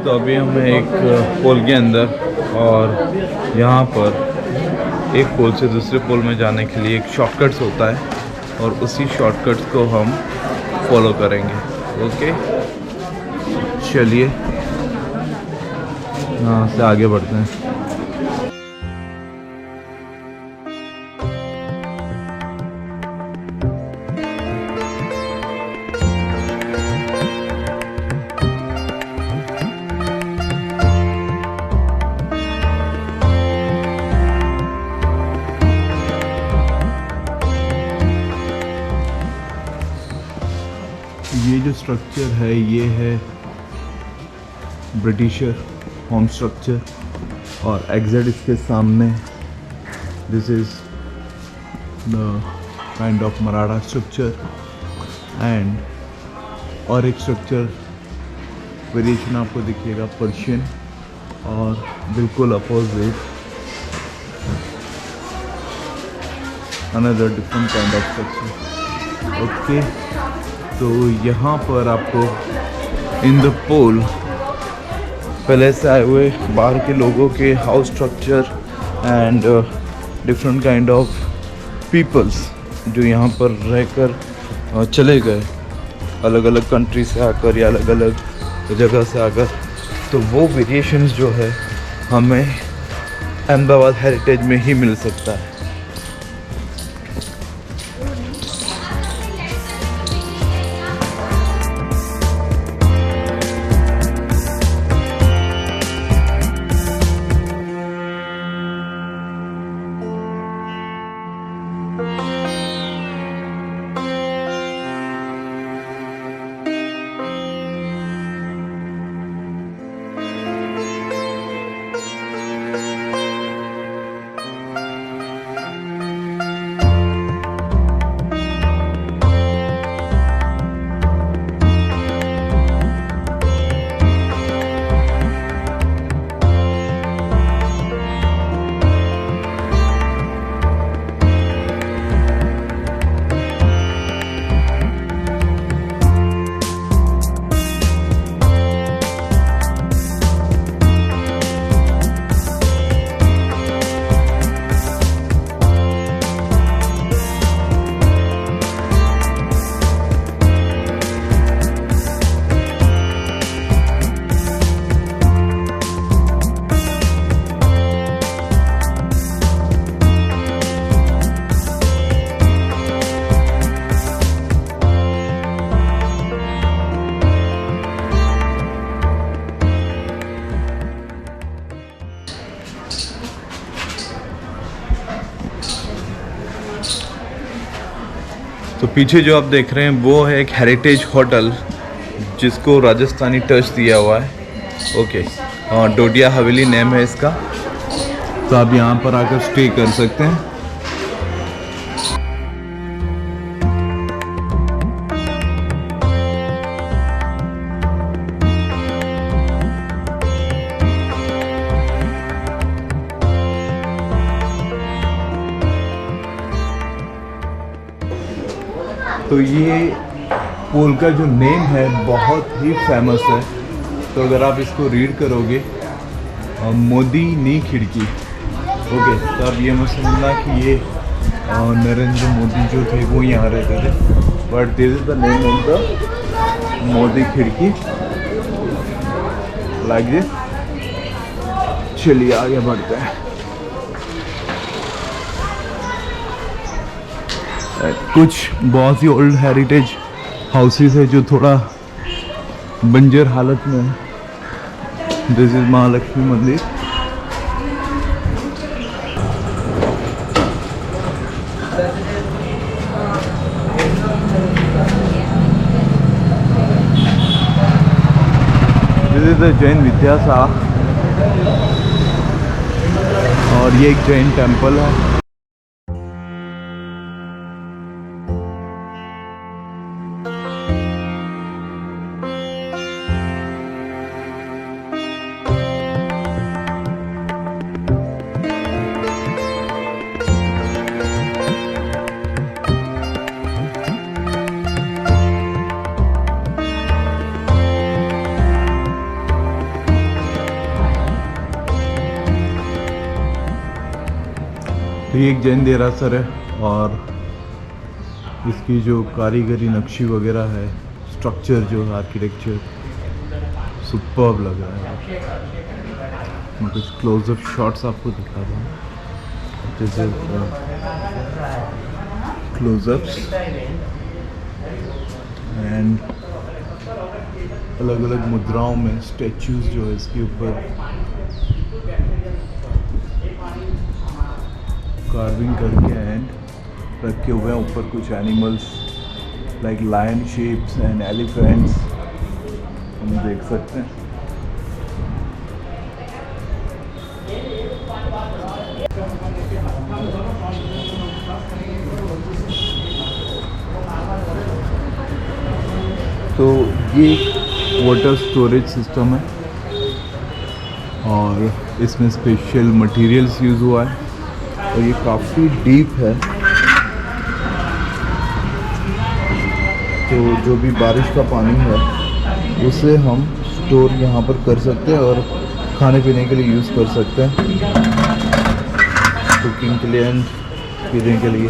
तो अभी हम एक पोल के अंदर, और यहाँ पर एक पोल से दूसरे पोल में जाने के लिए एक शॉर्टकट्स होता है और उसी शॉर्टकट्स को हम फॉलो करेंगे। ओके, चलिए यहाँ से आगे बढ़ते हैं। ये जो स्ट्रक्चर है ये है ब्रिटिशर होम स्ट्रक्चर, और एग्जैक्ट इसके सामने this is the kind of Maratha structure, and और एक स्ट्रक्चर वेरिएशन आपको दिखेगा पर्शियन, और बिल्कुल opposite another different kind of structure. Okay, तो यहाँ पर आपको इन द पोल पहले से आए हुए बाहर के लोगों के house structure and different kind of peoples जो यहाँ पर रहकर चले गए अलग अलग कंट्री से आकर या अलग अलग जगह से आकर, तो वो वेरिएशंस जो है हमें अहमदाबाद हेरिटेज में ही मिल सकता है। तो पीछे जो आप देख रहे हैं वो है एक हेरिटेज होटल जिसको राजस्थानी टच दिया हुआ है। ओके, डोडिया हवेली नेम है इसका, तो आप यहाँ पर आकर स्टे कर सकते हैं। तो ये पोल का जो नेम है बहुत ही फेमस है, तो अगर आप इसको रीड करोगे मोदी नी खिड़की। ओके, तो अब ये मत समझना कि ये नरेंद्र मोदी जो थे वो यहाँ रहते थे, but this is the name of the Modi खिड़की, लाइक दिस। चलिए आगे बढ़ते हैं। कुछ बहुत ही ओल्ड हेरिटेज हाउसेस है जो थोड़ा बंजर हालत में है। दिस इज महालक्ष्मी मंदिर। दिस इज द जैन विद्यासा, और ये एक जैन टेम्पल है। तो ये एक जैन देरासर है और इसकी जो कारीगरी नक्शी वगैरह है, स्ट्रक्चर जो है, आर्किटेक्चर सुपर्ब लग रहा है। मैं कुछ क्लोजअप शॉट्स आपको दिखा रहा हूँ। जैसे क्लोजअप्स एंड अलग अलग मुद्राओं में स्टैचूज जो है इसके ऊपर कार्विंग करके एंड रखे हुए हैं। ऊपर कुछ animals like lion shapes and elephants हम देख सकते हैं। तो ये वाटर स्टोरेज सिस्टम है और इसमें स्पेशल मटेरियल्स यूज़ हुआ है और ये काफ़ी डीप है। तो जो भी बारिश का पानी है उसे हम स्टोर यहाँ पर कर सकते हैं और खाने पीने के लिए यूज़ कर सकते हैं, कुकिंग के लिए एंड पीने के लिए।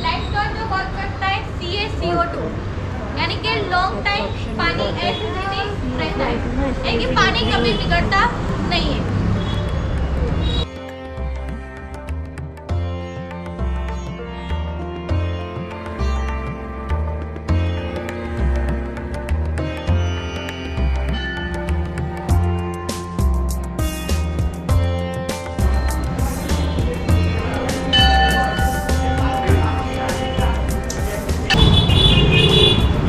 लाइफ स्टॉक जो कॉज करता है CaCO2, यानी कि लॉन्ग टाइम पानी एसिडिटी रहता है, यानी कि पानी कभी बिगड़ता नहीं है।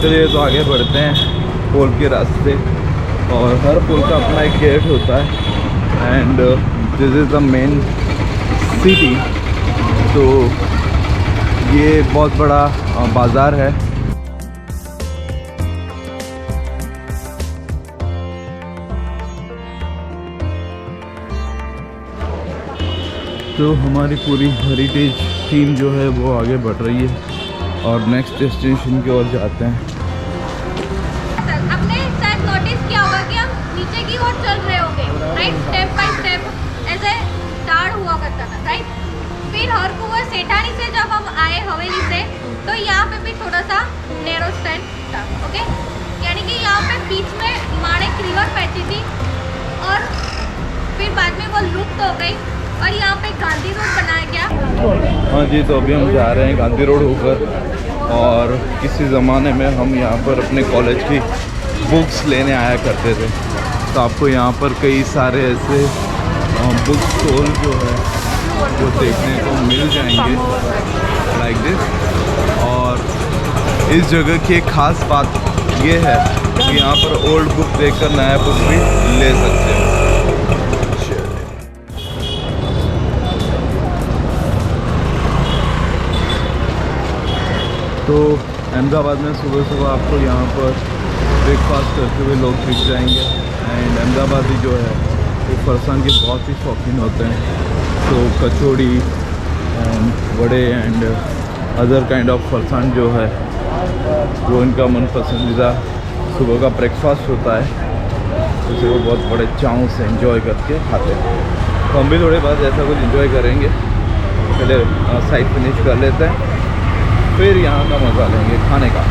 चलिए तो आगे बढ़ते हैं पोल के रास्ते और हर पोल का अपना एक गेट होता है and this is the main city. तो ये बहुत बड़ा बाज़ार है। तो हमारी पूरी हेरिटेज टीम जो है वो आगे बढ़ रही है और नेक्स्ट डेस्टिनेशन की ओर जाते हैं। आपने शायद नोटिस किया होगा कि हम नीचे की ओर चल रहे होंगे, राइट? स्टेप बाय स्टेप ऐसे दाढ़ हुआ करता था, राइट? फिर हर कुआं सेठानी से जब हम आए हवेली से, तो यहाँ पे भी थोड़ा सा नैरो स्टैंड था, ओके? यानी कि यहाँ पे बीच में माणिक रिवर बहती थी और फिर बाद में वो लुप्त हो गई और यहाँ पे गांधी रोड बनाया गया। हाँ जी, तो अभी हम जा रहे हैं गांधी रोड होकर और किसी ज़माने में हम यहाँ पर अपने कॉलेज की बुक्स लेने आया करते थे। तो आपको यहाँ पर कई सारे ऐसे बुक स्टॉल जो है वो देखने को मिल जाएंगे लाइक दिस। और इस जगह की एक ख़ास बात ये है कि यहाँ पर ओल्ड बुक देखकर नया बुक भी ले सकते हैं। तो अहमदाबाद में सुबह सुबह आपको यहाँ पर ब्रेकफास्ट करते हुए लोग दिख जाएंगे एंड अहमदाबादी जो है वो फरसान के बहुत ही शौकीन होते हैं। तो कचौड़ी एंड वड़े and other kind of farsan जो है वो इनका मन पसंदीदा सुबह का ब्रेकफास्ट होता है, उसे वो बहुत बड़े चाव से एंजॉय करके खाते हैं। तो हम भी थोड़े बाद ऐसा कुछ एंजॉय करेंगे। पहले साइड फिनिश कर लेते हैं, फिर यहाँ का मज़ा लेंगे खाने का।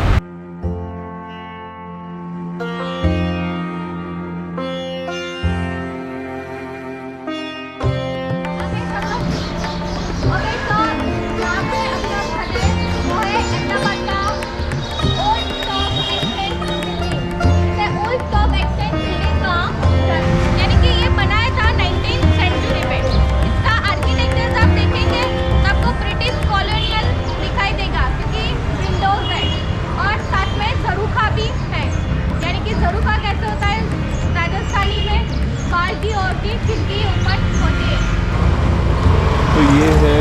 तो ये है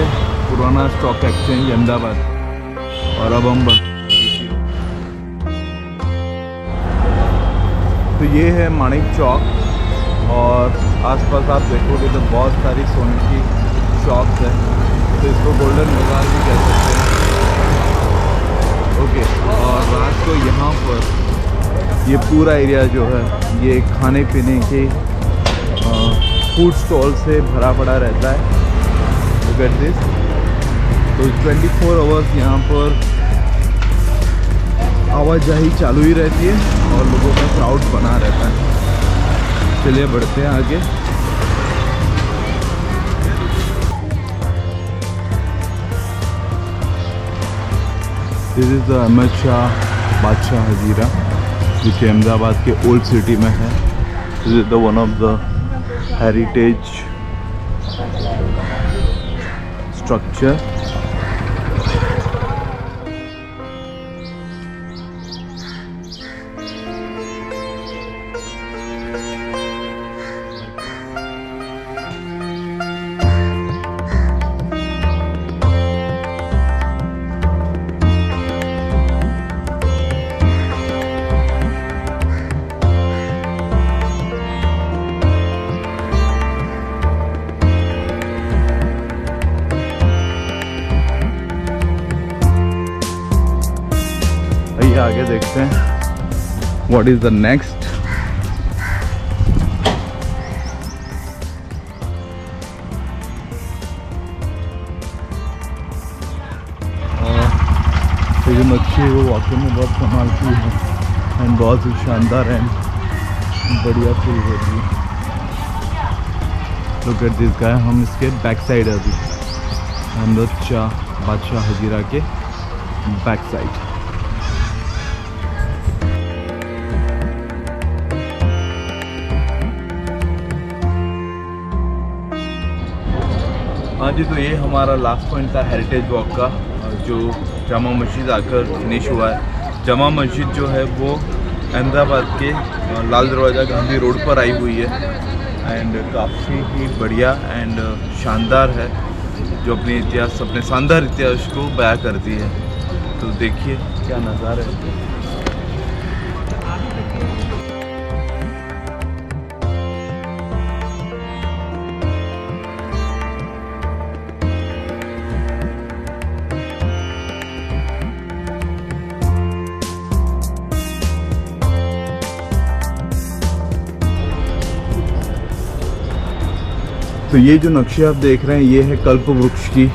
पुराना स्टॉक एक्सचेंज अहमदाबाद और अब हम तो ये है माणिक चौक और आसपास आप देखोगे तो बहुत सारी सोने की शॉप्स है। तो इसको गोल्डन बाजार भी कह सकते हैं। ओके, और रात को यहाँ पर ये पूरा एरिया जो है ये खाने पीने के फूड स्टॉल से भरा पड़ा रहता है। Look at this। तो 24 आवर्स यहाँ पर आवाजाही चालू ही रहती है और लोगों का क्राउड बना रहता है। चलिए बढ़ते हैं आगे। This is the Ahmad Shah Badshah Hazira जो कि अहमदाबाद के ओल्ड सिटी में है। This is the one of the heritage structure. आगे देखते हैं व्हाट इज द नेक्स्ट। ये जो नक्शे है वो वाकई में बहुत कमाल की है एंड बहुत ही शानदार एंड बढ़िया फील होती है। Look at this guy. हम इसके बैक साइड है अभी, अहमद शाह बादशाह हजीरा के बैक साइड। हाँ जी, तो ये हमारा लास्ट पॉइंट था हेरिटेज वॉक का, जो जामा मस्जिद आकर फिनिश हुआ है। जामा मस्जिद जो है वो अहमदाबाद के लाल दरवाज़ा गांधी रोड पर आई हुई है एंड काफ़ी ही बढ़िया एंड शानदार है, जो अपने इतिहास, अपने शानदार इतिहास को बयां करती है। तो देखिए क्या नज़ारा है। तो ये जो नक्शे आप देख रहे हैं ये है कल्प वृक्ष की,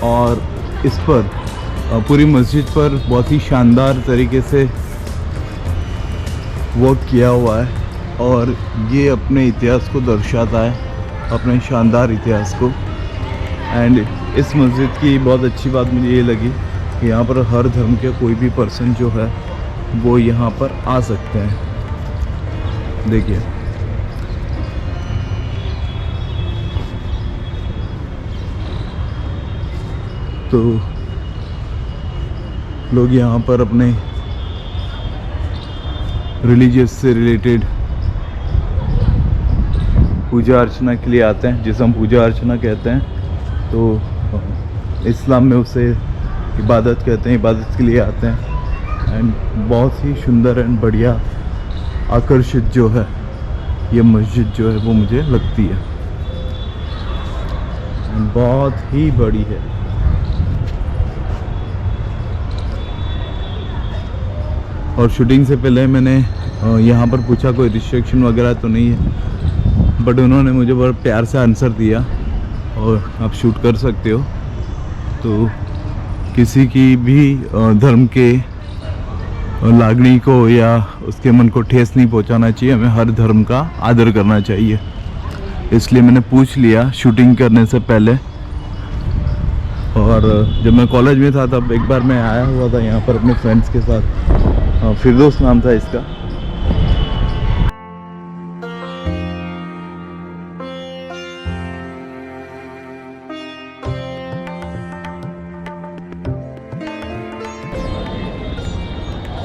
और इस पर पूरी मस्जिद पर बहुत ही शानदार तरीके से वर्क किया हुआ है और ये अपने इतिहास को दर्शाता है, अपने शानदार इतिहास को। एंड इस मस्जिद की बहुत अच्छी बात मुझे ये लगी कि यहाँ पर हर धर्म के कोई भी पर्सन जो है वो यहाँ पर आ सकते हैं। देखिए तो लोग यहाँ पर अपने रिलीजियस से रिलेटेड पूजा अर्चना के लिए आते हैं, जिसे हम पूजा अर्चना कहते हैं। तो इस्लाम में उसे इबादत कहते हैं, इबादत के लिए आते हैं। एंड बहुत ही सुंदर एंड बढ़िया आकर्षित जो है ये मस्जिद जो है वो मुझे लगती है, बहुत ही बड़ी है। और शूटिंग से पहले मैंने यहाँ पर पूछा कोई रिस्ट्रिक्शन वगैरह तो नहीं है, बट उन्होंने मुझे बहुत प्यार से आंसर दिया और आप शूट कर सकते हो। तो किसी की भी धर्म के लागणी को या उसके मन को ठेस नहीं पहुँचाना चाहिए, हमें हर धर्म का आदर करना चाहिए। इसलिए मैंने पूछ लिया शूटिंग करने से पहले। और जब मैं कॉलेज में था तब एक बार मैं आया हुआ था यहाँ पर अपने फ्रेंड्स के साथ, फिरदौस नाम था इसका।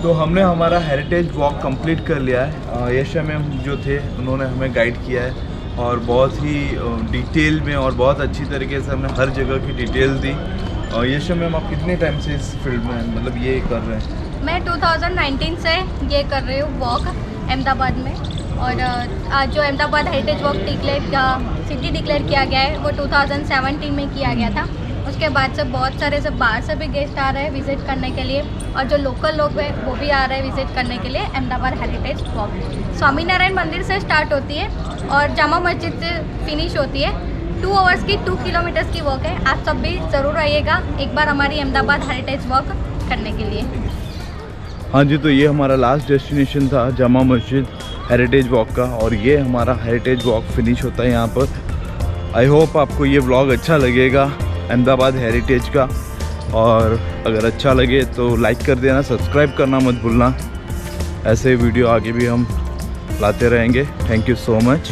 तो हमने हमारा हेरिटेज वॉक कंप्लीट कर लिया है। यश मैम जो थे उन्होंने हमें गाइड किया है और बहुत ही डिटेल में और बहुत अच्छी तरीके से हमें हर जगह की डिटेल दी। यश मैम आप कितने टाइम से इस फील्ड में मतलब ये कर रहे हैं? मैं 2019 से ये कर रही हूँ वॉक अहमदाबाद में। और आज जो Ahmedabad heritage walk city declare किया गया है वो 2017 में किया गया था। उसके के बाद से बहुत सारे से बाहर से भी गेस्ट आ रहे हैं विजिट करने के लिए, और जो लोकल लोग हैं वो भी आ रहे हैं विजिट करने के लिए। अहमदाबाद हेरिटेज वॉक स्वामीनारायण मंदिर से स्टार्ट होती है और जामा मस्जिद से फिनिश होती है। 2 आवर्स की 2 किलोमीटर्स की वॉक है। आप सब भी ज़रूर आइएगा एक बार हमारी अहमदाबाद हेरिटेज वॉक करने के लिए। हाँ जी, तो ये हमारा लास्ट डेस्टिनेशन था जामा मस्जिद हेरिटेज वॉक का, और ये हमारा हेरिटेज वॉक फिनिश होता है यहाँ पर। आई होप आपको ये व्लॉग अच्छा लगेगा अहमदाबाद हेरिटेज का, और अगर अच्छा लगे तो लाइक कर देना, सब्सक्राइब करना मत भूलना। ऐसे वीडियो आगे भी हम लाते रहेंगे। Thank you so much.